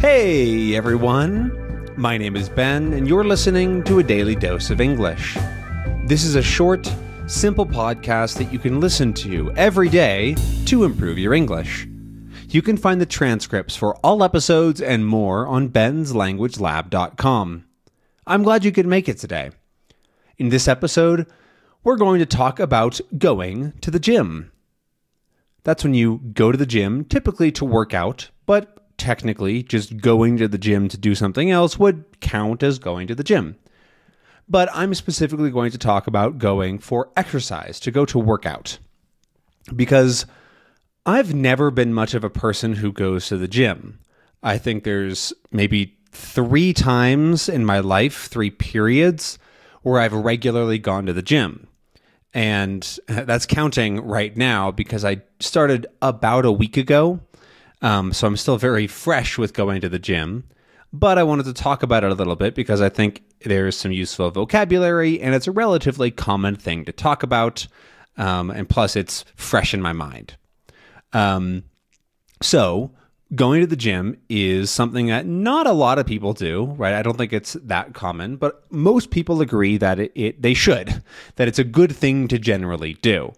Hey everyone, my name is Ben and you're listening to a daily dose of English. This is a short, simple podcast that you can listen to every day to improve your English. You can find the transcripts for all episodes and more on benslanguagelab.com. I'm glad you could make it today. In this episode, we're going to talk about going to the gym. That's when you go to the gym, typically to work out, but technically, just going to the gym to do something else would count as going to the gym. But I'm specifically going to talk about going for exercise, to go to work out. Because I've never been much of a person who goes to the gym. I think there's maybe 3 times in my life, 3 periods, where I've regularly gone to the gym. And that's counting right now because I started about a week ago. So I'm still very fresh with going to the gym, but I wanted to talk about it a little bit because I think there's some useful vocabulary and it's a relatively common thing to talk about. And plus it's fresh in my mind. So going to the gym is something that not a lot of people do, right? I don't think it's that common, but most people agree that they should, that it's a good thing to generally do.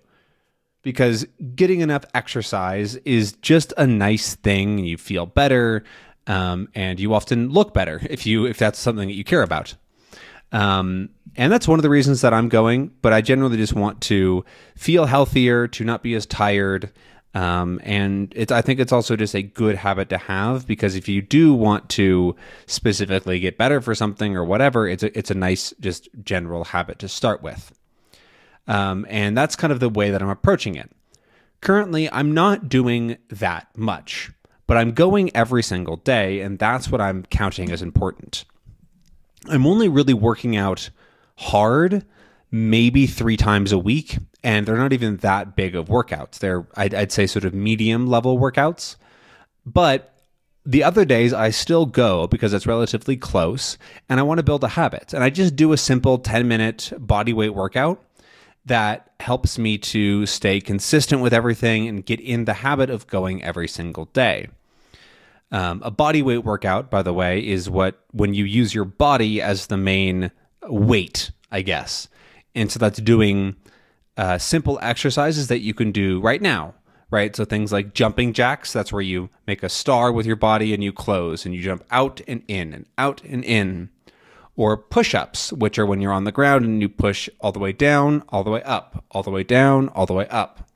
Because getting enough exercise is just a nice thing. You feel better, and you often look better if that's something that you care about. And that's one of the reasons that I'm going. But I generally just want to feel healthier, to not be as tired. And I think it's also just a good habit to have because if you do want to specifically get better for something or whatever, it's a nice just general habit to start with. And that's kind of the way that I'm approaching it. Currently, I'm not doing that much, but I'm going every single day, and that's what I'm counting as important. I'm only really working out hard, maybe 3 times a week, and they're not even that big of workouts. They're, I'd say, sort of medium level workouts. But the other days, I still go because it's relatively close, and I want to build a habit. And I just do a simple 10-minute body weight workout that helps me to stay consistent with everything and get in the habit of going every single day. A body weight workout, by the way, is when you use your body as the main weight, I guess. And so that's doing simple exercises that you can do right now, right? So things like jumping jacks, that's where you make a star with your body and you close and you jump out and in and out and in. Or push-ups, which are when you're on the ground and you push all the way down, all the way up, all the way down, all the way up.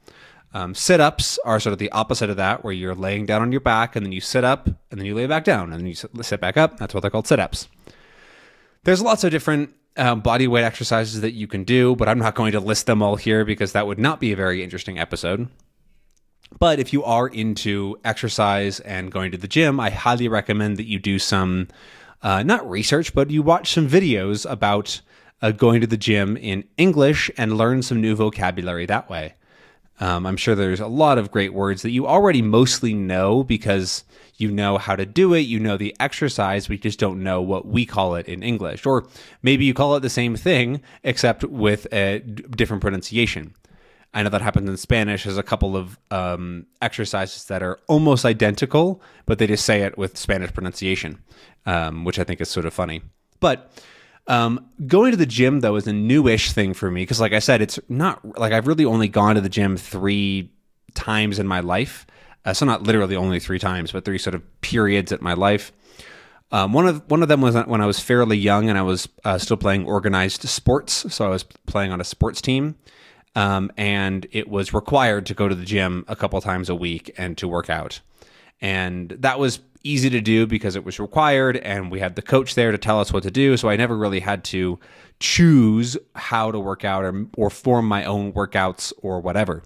Sit-ups are sort of the opposite of that, where you're laying down on your back and then you sit up and then you lay back down and then you sit back up. That's what they're called, sit-ups. There's lots of different body weight exercises that you can do, but I'm not going to list them all here because that would not be a very interesting episode. But if you are into exercise and going to the gym, I highly recommend that you do some not research, but you watch some videos about going to the gym in English and learn some new vocabulary that way. I'm sure there's a lot of great words that you already mostly know because you know how to do it, you know the exercise, we just don't know what we call it in English. Or maybe you call it the same thing, except with a different pronunciation. I know that happens in Spanish. There's a couple of exercises that are almost identical, but they just say it with Spanish pronunciation, which I think is sort of funny. But going to the gym, though, is a newish thing for me because, like I said, it's not like I've really only gone to the gym 3 times in my life. So not literally only 3 times, but 3 sort of periods at my life. One of them was when I was fairly young and I was still playing organized sports. So I was playing on a sports team. And it was required to go to the gym a couple times a week and to work out. And that was easy to do because it was required and we had the coach there to tell us what to do. So I never really had to choose how to work out or form my own workouts or whatever.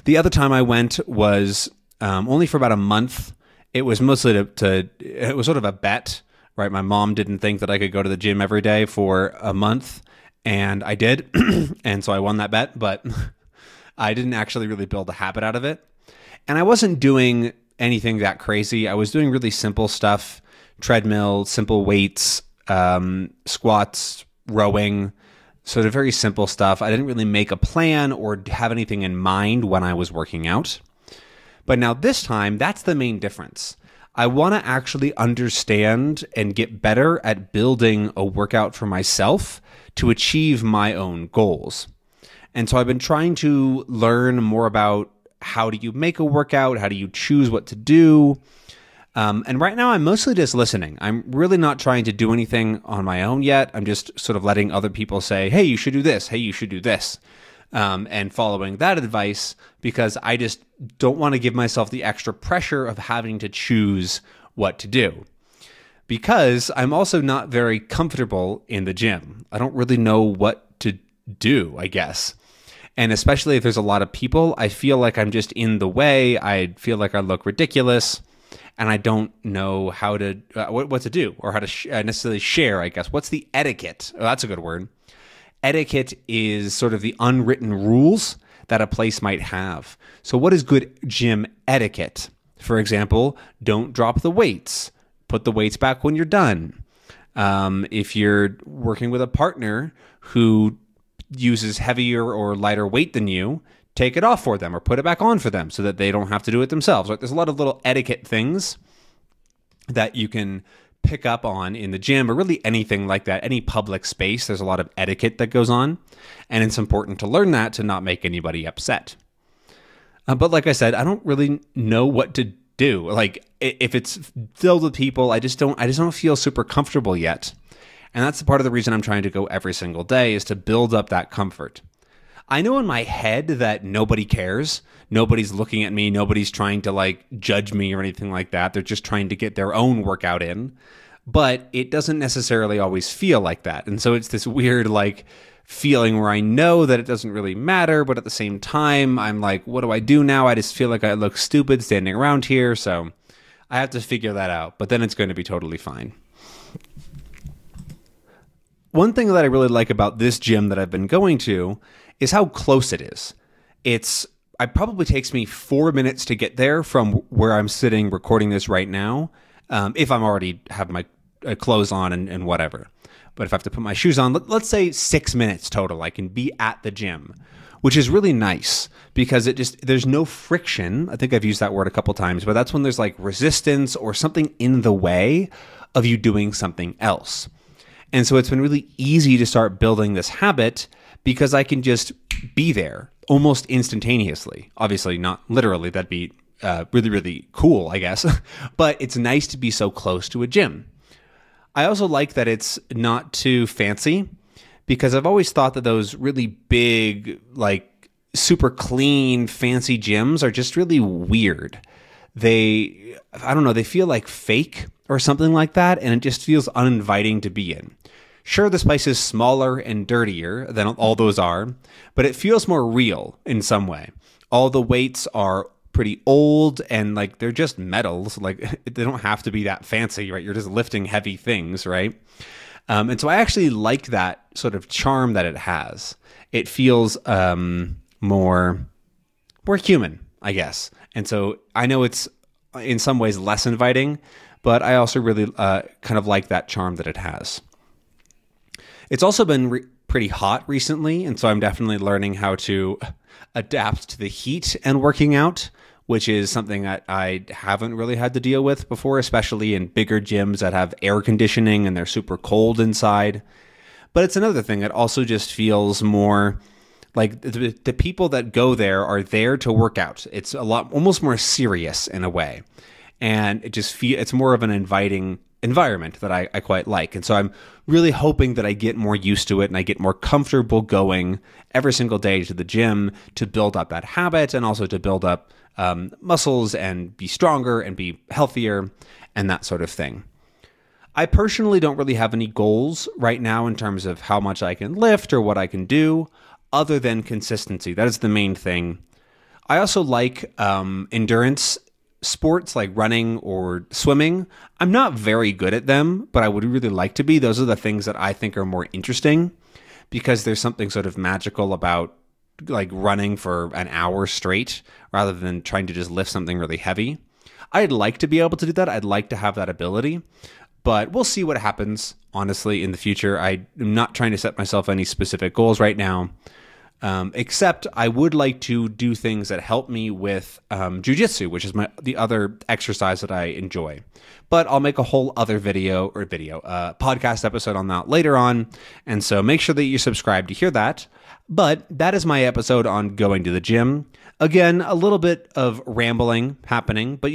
The other time I went was only for about a month. It was mostly it was sort of a bet, right? My mom didn't think that I could go to the gym every day for a month. And I did, and so I won that bet, but I didn't actually really build a habit out of it. And I wasn't doing anything that crazy. I was doing really simple stuff, treadmill, simple weights, squats, rowing, sort of very simple stuff. I didn't really make a plan or have anything in mind when I was working out. But now this time, that's the main difference. I want to actually understand and get better at building a workout for myself to achieve my own goals. And so I've been trying to learn more about how do you make a workout? How do you choose what to do? And right now I'm mostly just listening. I'm really not trying to do anything on my own yet. I'm just sort of letting other people say, hey, you should do this. Hey, you should do this. And following that advice, because I just don't want to give myself the extra pressure of having to choose what to do. Because I'm also not very comfortable in the gym. I don't really know what to do, I guess. And especially if there's a lot of people, I feel like I'm just in the way. I feel like I look ridiculous, and I don't know how to what to do or how to necessarily share, I guess. What's the etiquette? Oh, that's a good word. Etiquette is sort of the unwritten rules that a place might have. So what is good gym etiquette? For example, don't drop the weights. Put the weights back when you're done. If you're working with a partner who uses heavier or lighter weight than you, take it off for them or put it back on for them so that they don't have to do it themselves. Right? There's a lot of little etiquette things that you can pick up on in the gym or really anything like that. Any public space, there's a lot of etiquette that goes on, and it's important to learn that to not make anybody upset. But like I said, I don't really know what to do. Like if it's filled with people, I just don't feel super comfortable yet. And that's part of the reason I'm trying to go every single day, is to build up that comfort. I know in my head that nobody cares. Nobody's looking at me. Nobody's trying to like judge me or anything like that. They're just trying to get their own workout in. But it doesn't necessarily always feel like that. And so it's this weird like feeling where I know that it doesn't really matter, but at the same time, I'm like, what do I do now? I just feel like I look stupid standing around here. So I have to figure that out. But then it's going to be totally fine. One thing that I really like about this gym that I've been going to is how close it is. It probably takes me 4 minutes to get there from where I'm sitting recording this right now, if I'm already have my clothes on and whatever. But if I have to put my shoes on, let's say 6 minutes total, I can be at the gym, which is really nice because there's no friction. I think I've used that word a couple times, but that's when there's like resistance or something in the way of you doing something else. And so it's been really easy to start building this habit because I can just be there almost instantaneously. Obviously, not literally. That'd be really, really cool, I guess. But it's nice to be so close to a gym. I also like that it's not too fancy because I've always thought that those really big, like super clean, fancy gyms are just really weird. I don't know, they feel like fake or something like that, and it just feels uninviting to be in. Sure, this place is smaller and dirtier than all those are, but it feels more real in some way. All the weights are pretty old and like they're just metals. Like they don't have to be that fancy, right? You're just lifting heavy things, right? And so I actually like that sort of charm that it has. It feels more human, I guess. And so I know it's in some ways less inviting, but I also really kind of like that charm that it has. It's also been pretty hot recently, and so I'm definitely learning how to adapt to the heat and working out, which is something that I haven't really had to deal with before, especially in bigger gyms that have air conditioning and they're super cold inside. But it's another thing that also just feels more like the people that go there are there to work out. It's almost more serious in a way. And it's more of an inviting environment that I quite like. And so I'm really hoping that I get more used to it and I get more comfortable going every single day to the gym to build up that habit and also to build up muscles and be stronger and be healthier and that sort of thing. I personally don't really have any goals right now in terms of how much I can lift or what I can do other than consistency. That is the main thing. I also like endurance sports like running or swimming. I'm not very good at them, but I would really like to be. Those are the things that I think are more interesting because there's something sort of magical about like running for an hour straight rather than trying to just lift something really heavy. I'd like to be able to do that. I'd like to have that ability, but we'll see what happens, honestly, in the future. I'm not trying to set myself any specific goals right now. Except I would like to do things that help me with jujitsu, which is the other exercise that I enjoy. But I'll make a whole other podcast episode on that later on. And so make sure that you subscribe to hear that. But that is my episode on going to the gym. Again, a little bit of rambling happening, but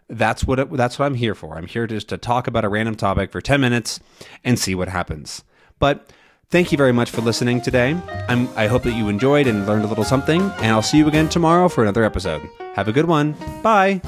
that's what I'm here for. I'm here just to talk about a random topic for 10 minutes and see what happens. But thank you very much for listening today. I hope that you enjoyed and learned a little something, and I'll see you again tomorrow for another episode. Have a good one. Bye.